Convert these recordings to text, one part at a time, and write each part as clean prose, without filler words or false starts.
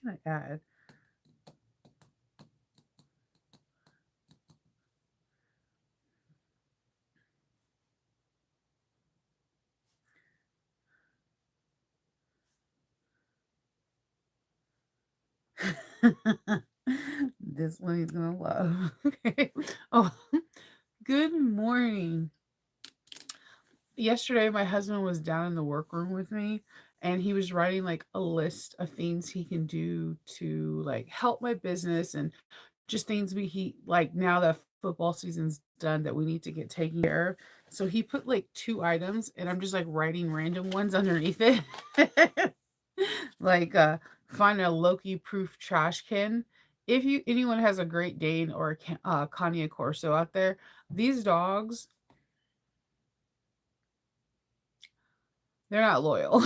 can I add? This one he's gonna love. Okay. Oh, good morning. Yesterday, my husband was down in the workroom with me, and he was writing like a list of things he can do to like help my business and just things he like now that football season's done that we need to get taken care of. So he put like two items, and I'm just like writing random ones underneath it. like find a Loki proof trash can. If you anyone has a Great Dane or a Cagna Corso out there, these dogs, they're not loyal.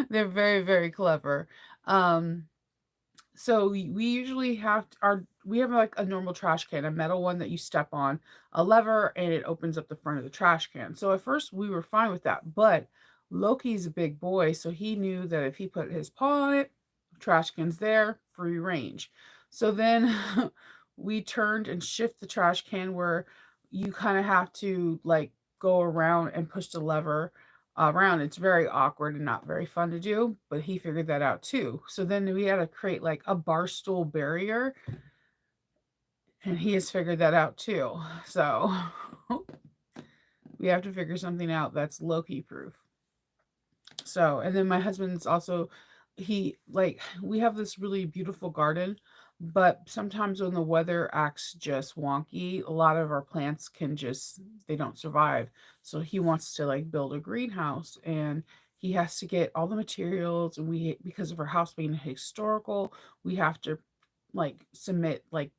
They're very, very clever. Um, so we usually we have like a normal trash can, a metal one that you step on, a lever, and it opens up the front of the trash can. So at first we were fine with that, but Loki's a big boy, so he knew that if he put his paw on it, trash can's there, free range. So then we turned and shift the trash can where you kind of have to like go around and push the lever around. It's very awkward and not very fun to do, but he figured that out too. So then we had to create like a bar stool barrier, and he has figured that out too. So we have to figure something out that's Loki proof. So, and then my husband's also, he like, we have this really beautiful garden, but sometimes when the weather acts just wonky, a lot of our plants can just, they don't survive. So he wants to like build a greenhouse, and he has to get all the materials. And we, because of our house being historical, we have to like submit like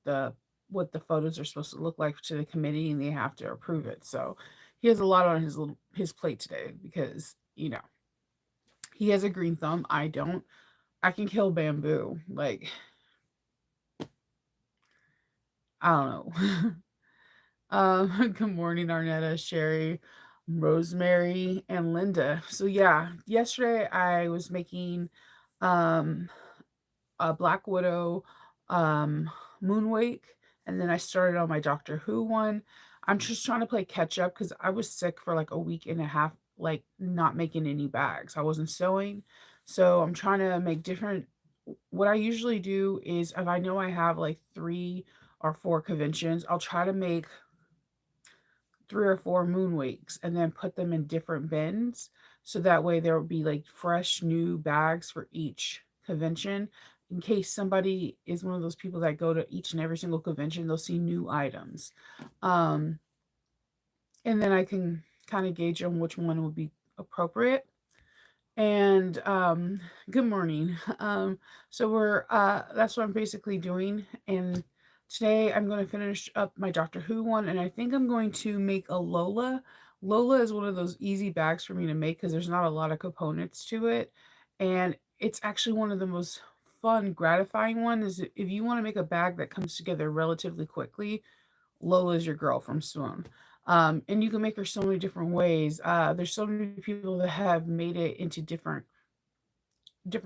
what the photos are supposed to look like to the committee, and they have to approve it. So he has a lot on his plate today because, he has a green thumb. I don't. I can kill bamboo. Like, I don't know. Good morning, Arnetta, Sherry, Rosemary, and Linda. So yeah, yesterday I was making um a Black Widow um Moonwake, and then I started on my Doctor Who one. I'm just trying to play catch up because I was sick for like a week and a half, like not making any bags. I wasn't sewing. So I'm trying to make different. What I usually do is if I know I have like 3 or 4 conventions, I'll try to make 3 or 4 moon wakes and then put them in different bins. So that way there will be like fresh new bags for each convention. In case somebody is one of those people that go to each and every single convention, they'll see new items. Um, and then I can kind of gauge on which one would be appropriate. And good morning. So we're that's what I'm basically doing. And today I'm going to finish up my Doctor Who one, and I think I'm going to make a Lola. Lola is one of those easy bags for me to make because there's not a lot of components to it, and it's actually one of the most fun, gratifying one. Is if you want to make a bag that comes together relatively quickly, Lola's your girl from Swoon. And you can make her so many different ways. There's so many people that have made it into different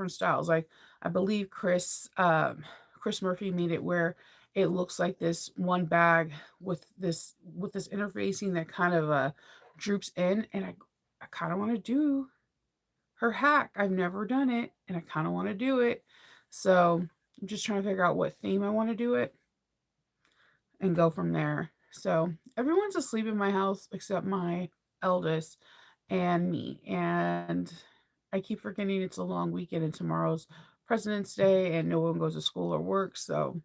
styles. Like I believe Chris Murphy made it where it looks like this one bag with this interfacing that kind of droops in, and I kind of want to do her hack. I've never done it, and I kind of want to do it. So I'm just trying to figure out what theme I want to do it and go from there. So everyone's asleep in my house except my eldest and me. And I keep forgetting it's a long weekend and tomorrow's President's Day and no one goes to school or work. So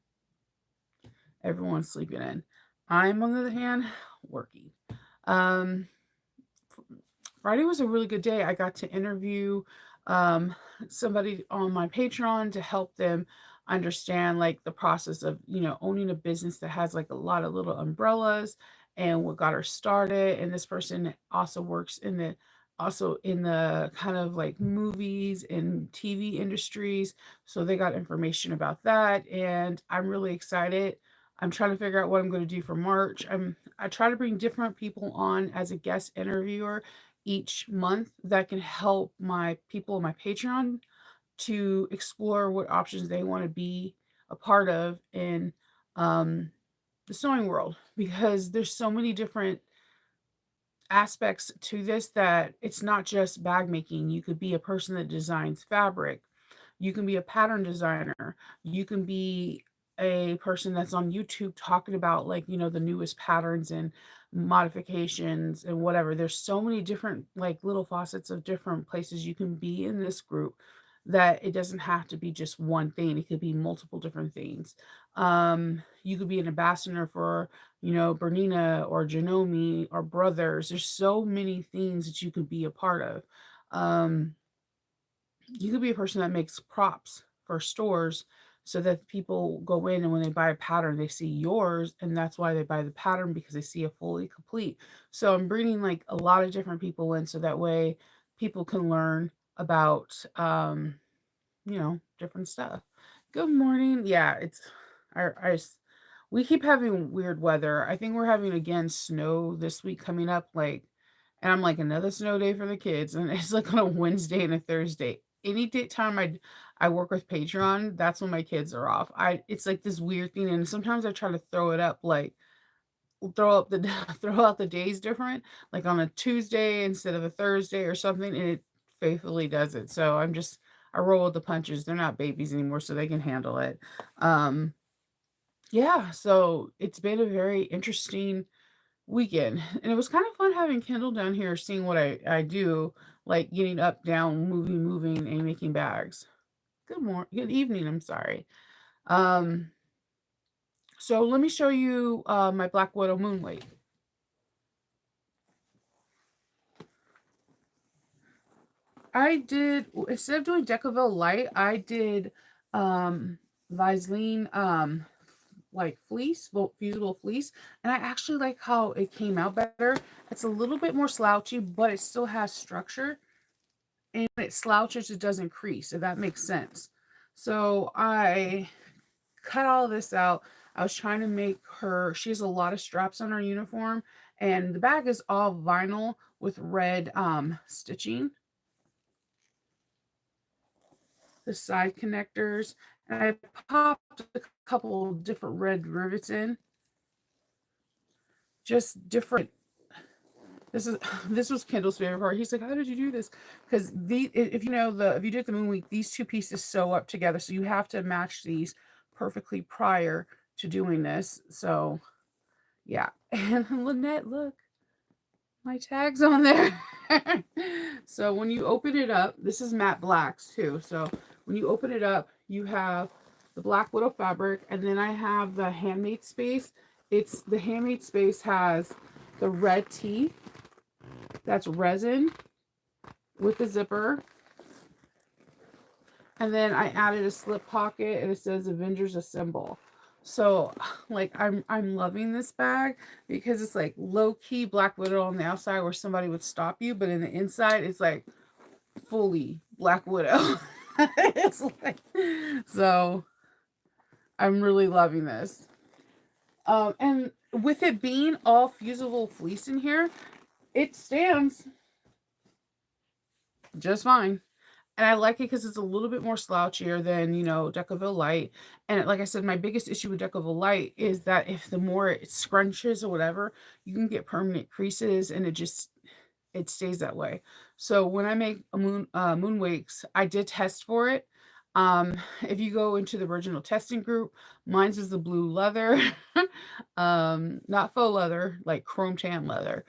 everyone's sleeping in. I'm, on the other hand, working. Um, Friday was a really good day. I got to interview um, somebody on my Patreon to help them understand like the process of owning a business that has like a lot of little umbrellas and what got her started. And this person also works in the kind of like movies and TV industries, so they got information about that, and I'm really excited. I'm trying to figure out what I'm going to do for March. I try to bring different people on as a guest interviewer each month that can help my people on my Patreon to explore what options they want to be a part of in um, the sewing world, because there's so many different aspects to this that it's not just bag making. You could be a person that designs fabric. You can be a pattern designer. You can be a person that's on YouTube talking about, like, the newest patterns and modifications and whatever. There's so many different, like, little faucets of different places you can be in this group, that it doesn't have to be just one thing. It could be multiple different things. You could be an ambassador for, Bernina or Janome or Brothers. There's so many things that you could be a part of. Um, you could be a person that makes props for stores, so that people go in and when they buy a pattern, they see yours, and that's why they buy the pattern, because they see a fully complete. So I'm bringing like a lot of different people in, so that way people can learn about different stuff. Good morning. Yeah, we keep having weird weather. I think we're having again snow this week coming up, like, and I'm like, another snow day for the kids, and it's like on a Wednesday and a Thursday. Any day time I work with Patreon, that's when my kids are off. It's like this weird thing, and sometimes I try to throw it up, like throw up the throw out the days different, like on a Tuesday instead of a Thursday or something, and it faithfully does it. So I roll with the punches. They're not babies anymore, so they can handle it. Um, yeah, so it's been a very interesting weekend, and it was kind of fun having Kendall down here, seeing what I do, like getting up, down, moving, and making bags. Good evening. I'm sorry. Um, so let me show you my Black Widow moonlight. I did, instead of doing Decaville Light, I did Vaseline like fleece, fusible fleece, and I actually like how it came out better. It's a little bit more slouchy, but it still has structure. And when it slouches, it doesn't crease, if that makes sense. So I cut all this out. I was trying to make her, she has a lot of straps on her uniform, and the bag is all vinyl with red stitching, the side connectors, and I popped a couple different red rivets in, just different. This was Kendall's favorite part. He's like, "How did you do this?" Because if you did the moon week, these two pieces sew up together, so you have to match these perfectly prior to doing this. So yeah, and Lynette, look, my tag's on there. So when you open it up, this is matte blacks too. So when you open it up, you have the Black Widow fabric, and then I have the Handmade Space. It's the Handmade Space has the red teeth. That's resin with the zipper. And then I added a slip pocket, and it says Avengers Assemble. So like I'm loving this bag, because it's like low key Black Widow on the outside where somebody would stop you, but in the inside it's like fully Black Widow. It's like, so I'm really loving this. And with it being all fusible fleece in here, it stands just fine. And I like it because it's a little bit more slouchier than, Decaville Light. And like I said, my biggest issue with Decaville Light is that if the more it scrunches or whatever, you can get permanent creases, and it stays that way. So when I make a moon wakes, I did test for it. If you go into the original testing group, mine's is the blue leather, not faux leather, like chrome tan leather.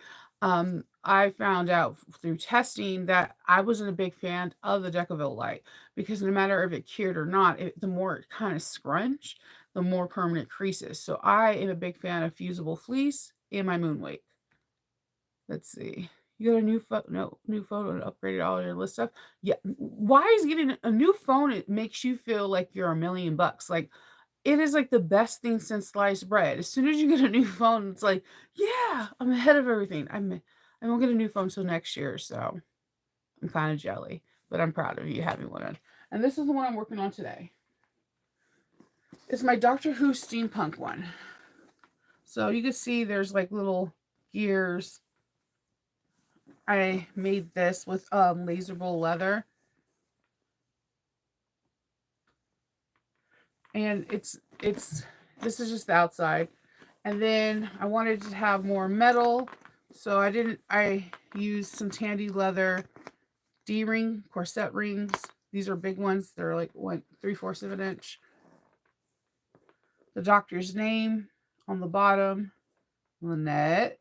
I found out through testing that I wasn't a big fan of the Decaville Light, because no matter if it cured or not, the more it kind of scrunched, the more permanent creases. So I am a big fan of fusible fleece in my moonwake. Let's see. You got a new phone? No, new phone and upgraded all your list stuff. Yeah. Why is getting a new phone? It makes you feel like you're $1,000,000. Like, it is like the best thing since sliced bread. As soon as you get a new phone, it's like, yeah, I'm ahead of everything. I won't get a new phone till next year, so I'm kind of jelly, but I'm proud of you having one. And this is the one I'm working on today. It's my Doctor Who steampunk one. So you can see there's like little gears. I made this with laser wool leather. and it's this is just the outside. And then I wanted to have more metal, so I used some tandy leather D-ring corset rings. These are big ones. They're like 1 3/4 of an inch. The doctor's name on the bottom, Lynette.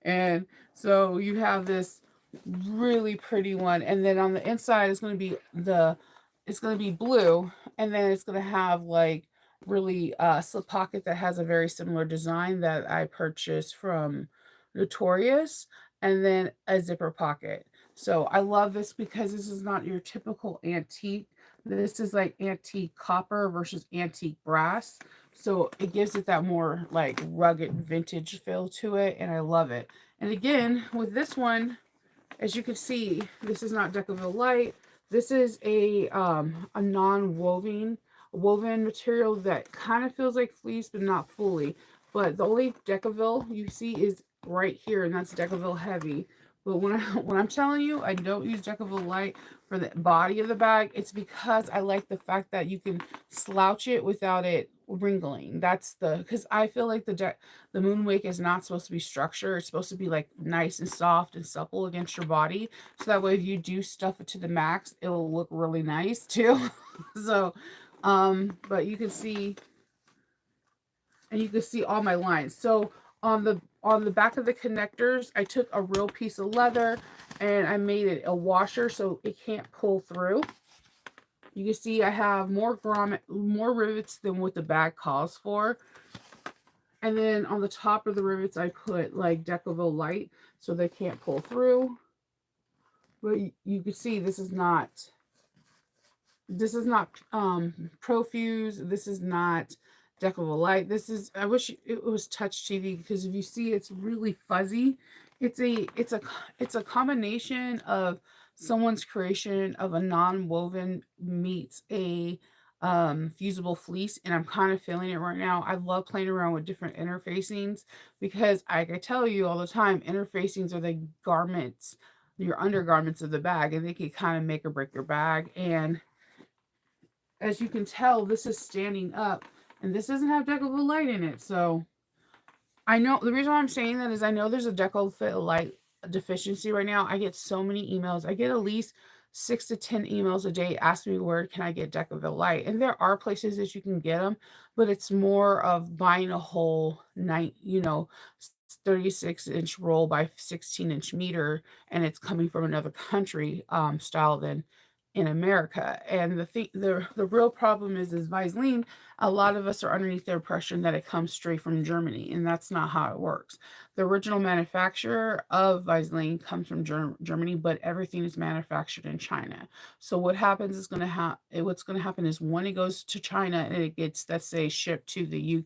And so you have this really pretty one, and then on the inside it's going to be blue, and then it's going to have like really slip pocket that has a very similar design that I purchased from Notorious, and then a zipper pocket. So I love this because this is not your typical antique. This is like antique copper versus antique brass. So it gives it that more like rugged vintage feel to it, and I love it. And again, with this one, as you can see, this is not Decaville Light. This is a non-woven woven material that kind of feels like fleece, but not fully. But the only Decaville you see is right here, and that's Decaville Heavy. But when I'm telling you I don't use Decaville Light for the body of the bag, it's because I like the fact that you can slouch it without it wrinkling. That's because I feel like the Moonwake is not supposed to be structured. It's supposed to be like nice and soft and supple against your body. So that way if you do stuff it to the max, it will look really nice too. So but you can see, and you can see all my lines. So on the back of the connectors, I took a real piece of leather and I made it a washer so it can't pull through. You can see I have more rivets than what the bag calls for. And then on the top of the rivets, I put like Decaville Light so they can't pull through. But you can see this is not Profuse. This is not Decaville Light. This is, I wish it was Touch TV, because if you see, it's really fuzzy. It's a combination of someone's creation of a non-woven meets a fusible fleece, and I'm kind of feeling it right now. I love playing around with different interfacings because I tell you all the time, interfacings are the garments, your undergarments of the bag, and they can kind of make or break your bag. And as you can tell, this is standing up, and this doesn't have Decaville Light in it. So I know the reason why I'm saying that is I know there's a Decaville Light deficiency right now. I get so many emails. I get at least 6 to 10 emails a day asking me where can I get Decaville Light, and there are places that you can get them, but it's more of buying a whole 36-inch roll by 16-inch meter, and it's coming from another country style than in America. And the real problem is Visine. A lot of us are underneath the impression that it comes straight from Germany, and that's not how it works. The original manufacturer of Visine comes from Germany, but everything is manufactured in China. So what happens is what's going to happen is when it goes to China and it gets, let's say, shipped to the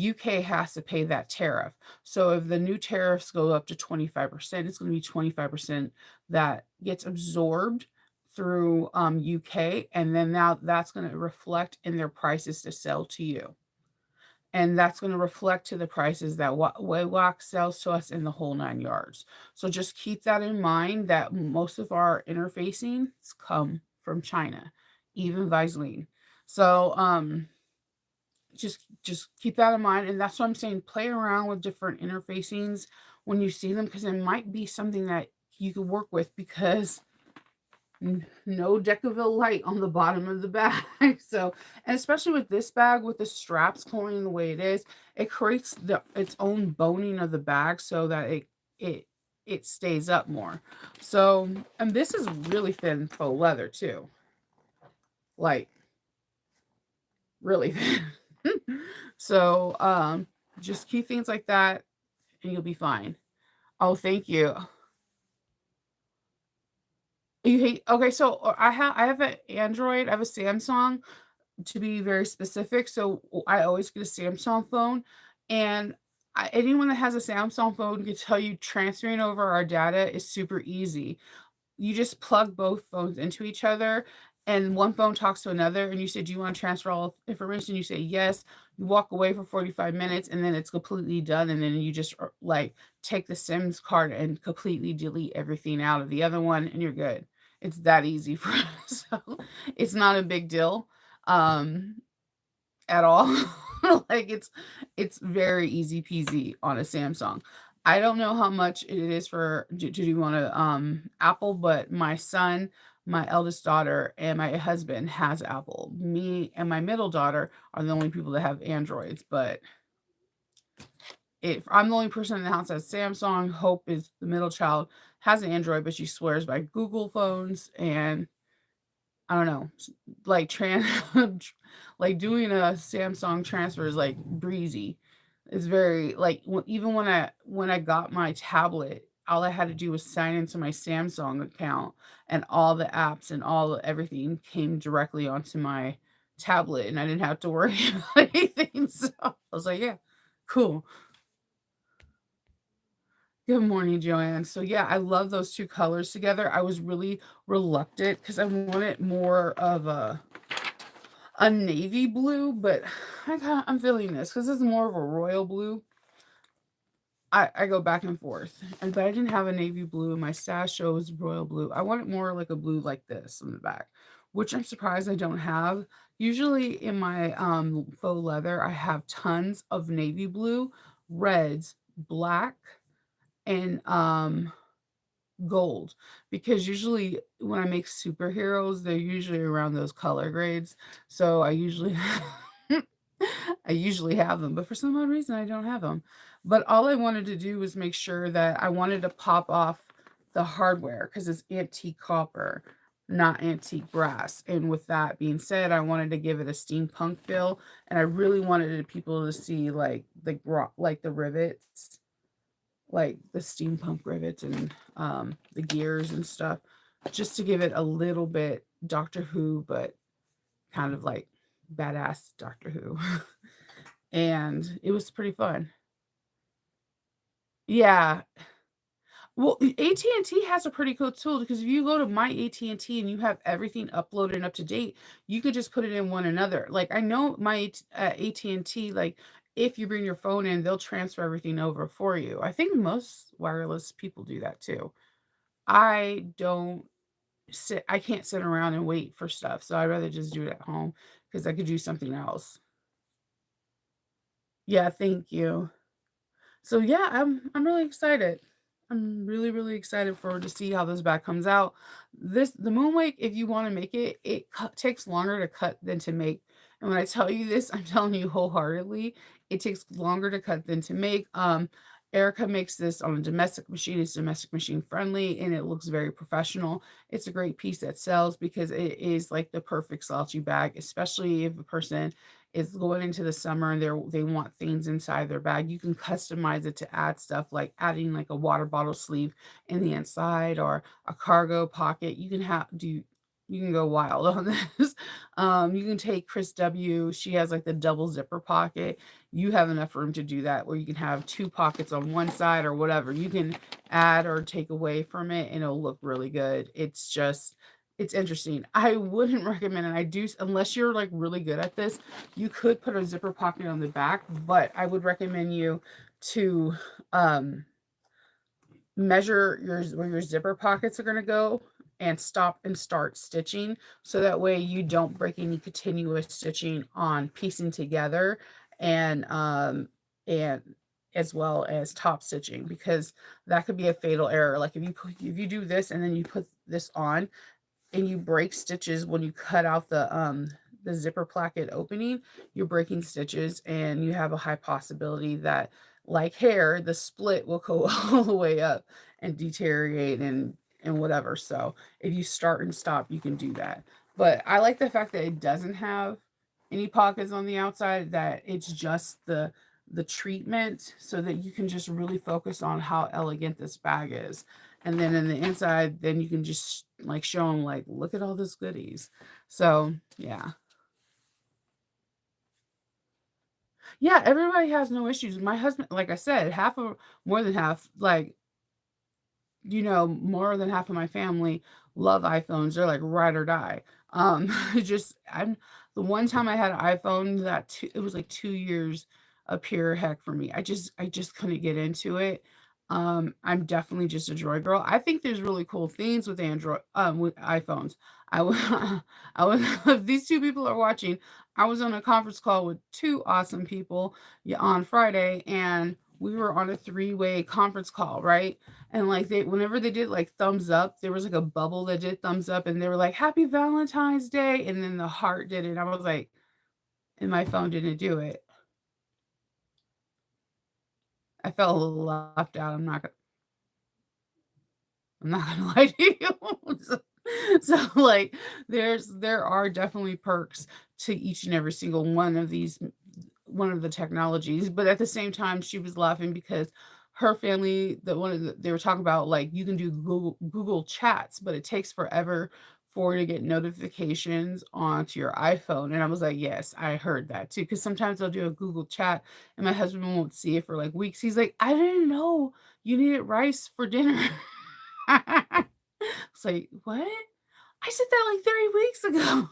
UK has to pay that tariff. So if the new tariffs go up to 25%, it's going to be 25% that gets absorbed through UK, and then now that's going to reflect in their prices to sell to you. And that's going to reflect to the prices that Waywax sells to us in the whole 9 yards. So just keep that in mind that most of our interfacings come from China, even Visine. So just keep that in mind, and that's what I'm saying. Play around with different interfacings when you see them, because it might be something that you could work with, because no Decaville Light on the bottom of the bag. So, and especially with this bag, with the straps going the way it is, it creates its own boning of the bag so that it stays up more. So, and this is really thin faux leather too, like really thin. So, just keep things like that, and you'll be fine. Oh, thank you. You hate, okay, so I have an Android, I have a Samsung, to be very specific. So I always get a Samsung phone, and anyone that has a Samsung phone can tell you transferring over our data is super easy. You just plug both phones into each other, and one phone talks to another, and you say, "Do you want to transfer all information?" You say yes. You walk away for 45 minutes, and then it's completely done. And then you just like take the SIMs card and completely delete everything out of the other one, and you're good. It's that easy for us. So, it's not a big deal, um, at all. Like, it's very easy peasy on a Samsung. I don't know how much it is for to do on a, Apple, but my son, my eldest daughter, and my husband has Apple. Me and my middle daughter are the only people that have Androids, but if I'm the only person in the house that has Samsung. Hope is the middle child, has an Android, but she swears by Google phones, and I don't know, like like doing a Samsung transfer is like breezy. It's very like even when I got my tablet, all I had to do was sign into my Samsung account, and all the apps and everything came directly onto my tablet, and I didn't have to worry about anything. So I was like, yeah, cool. Good morning, Joanne. So yeah, I love those two colors together. I was really reluctant because I wanted more of a navy blue, but I'm feeling this because it's more of a royal blue. I go back and forth, and but I didn't have a navy blue. My stash shows royal blue. I wanted more like a blue like this on the back, which I'm surprised I don't have. Usually in my faux leather, I have tons of navy blue, reds, black, and gold, because usually when I make superheroes, they're usually around those color grades. So I usually I usually have them, but for some odd reason I don't have them. But all I wanted to do was make sure that I wanted to pop off the hardware because it's antique copper, not antique brass. And with that being said, I wanted to give it a steampunk feel, and I really wanted people to see like like the rivets, like the steampunk rivets, and the gears and stuff, just to give it a little bit Doctor Who, but kind of like badass Doctor Who. And it was pretty fun. Yeah. Well, AT&T has a pretty cool tool because if you go to my AT&T and T and you have everything uploaded and up to date, you could just put it in one another. Like I know my AT&T, like if you bring your phone in, they'll transfer everything over for you. I think most wireless people do that too. I don't I can't sit around and wait for stuff, so I'd rather just do it at home because I could do something else. Yeah, thank you. So yeah, I'm really excited. I'm really, really excited for to see how this bag comes out. The moonwake, if you want to make it, takes longer to cut than to make. And when I tell you this, I'm telling you wholeheartedly, it takes longer to cut than to make. Erica makes this on a domestic machine. It's domestic machine friendly and it looks very professional. It's a great piece that sells because it is like the perfect slouchy bag, especially if a person is going into the summer and they want things inside their bag. You can customize it to add stuff like adding like a water bottle sleeve in the inside or a cargo pocket. You can go wild on this. You can take Chris W. She has like the double zipper pocket. You have enough room to do that where you can have two pockets on one side or whatever. You can add or take away from it and it'll look really good. It's interesting. I wouldn't recommend it. I do unless you're like really good at this. You could put a zipper pocket on the back, but I would recommend you to um measure where your zipper pockets are going to go and stop and start stitching so that way you don't break any continuous stitching on piecing together and as well as top stitching, because that could be a fatal error. Like if you do this and then you put this on and you break stitches when you cut out the zipper placket opening, you're breaking stitches and you have a high possibility that, like hair, the split will go all the way up and deteriorate and whatever. So if you start and stop, you can do that. But I like the fact that it doesn't have any pockets on the outside, that it's just the treatment so that you can just really focus on how elegant this bag is. And then in the inside, then you can just like show them like, look at all this goodies. So yeah. Yeah, everybody has no issues. My husband, like I said, half of more than half, like, more than half of my family love iPhones. They're like ride or die. I'm the one time I had an iPhone it was like 2 years of pure heck for me. I just couldn't get into it. I'm definitely just a Droid girl. I think there's really cool things with Android, with iPhones. I wa I was if these 2 people are watching, I was on a conference call with 2 awesome people, on Friday, and we were on a three-way conference call, right? And, like, they whenever they did, like, thumbs up, there was, like, a bubble that did thumbs up, and they were like, "Happy Valentine's Day," and then the heart did it, and I was like and my phone didn't do it. I felt a little left out, I'm not gonna lie to you. Like, there are definitely perks to each and every single one of the technologies, but at the same time, she was laughing because her family, they were talking about, like, you can do Google Chats, but it takes forever for you to get notifications onto your iPhone, and I was like, "Yes, I heard that too," because sometimes I'll do a Google Chat, and my husband won't see it for, like, weeks. He's like, "I didn't know you needed rice for dinner." It's like, "What?" I said that like 3 weeks ago.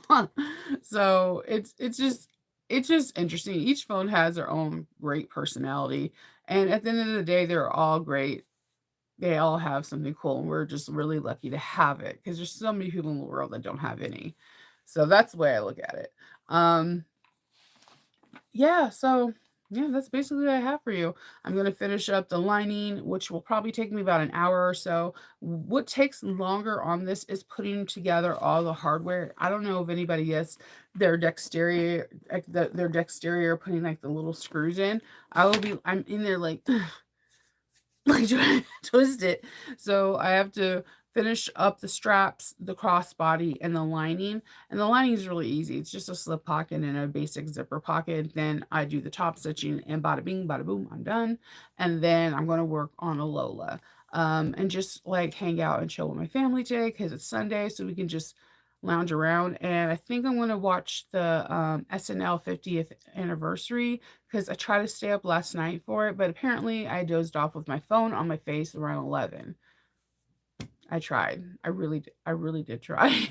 So, it's just interesting. Each phone has their own great personality, and at the end of the day, they're all great. They all have something cool, and we're just really lucky to have it because there's so many people in the world that don't have any. So that's the way I look at it. Um yeah, so yeah, that's basically what I have for you. I'm gonna finish up the lining, which will probably take me about an hour or so. What takes longer on this is putting together all the hardware. I don't know if anybody has their dexterity or putting like the little screws in. I'm in there like like trying to twist it. So I have to finish up the straps, the crossbody, and the lining. And the lining is really easy. It's just a slip pocket and a basic zipper pocket. Then I do the top stitching and bada bing, bada boom, I'm done. And then I'm going to work on a Lola. And just like hang out and chill with my family today because it's Sunday, so we can just lounge around. And I think I'm going to watch the SNL 50th anniversary because I tried to stay up last night for it, but apparently I dozed off with my phone on my face around 11. I tried. I really did try.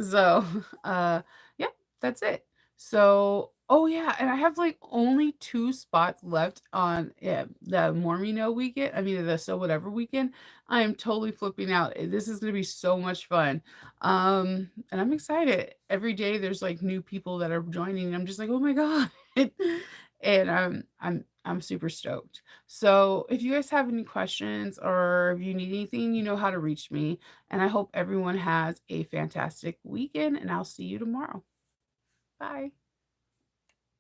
So, yeah, that's it. So oh, yeah, and I have, like, only 2 spots left on, the More Me Know weekend the So Whatever weekend. I am totally flipping out. This is gonna be so much fun. And I'm excited. Every day there's, like, new people that are joining, and I'm just like, "Oh my god." And, I'm super stoked. So, if you guys have any questions or if you need anything, you know how to reach me. And I hope everyone has a fantastic weekend, and I'll see you tomorrow. Bye.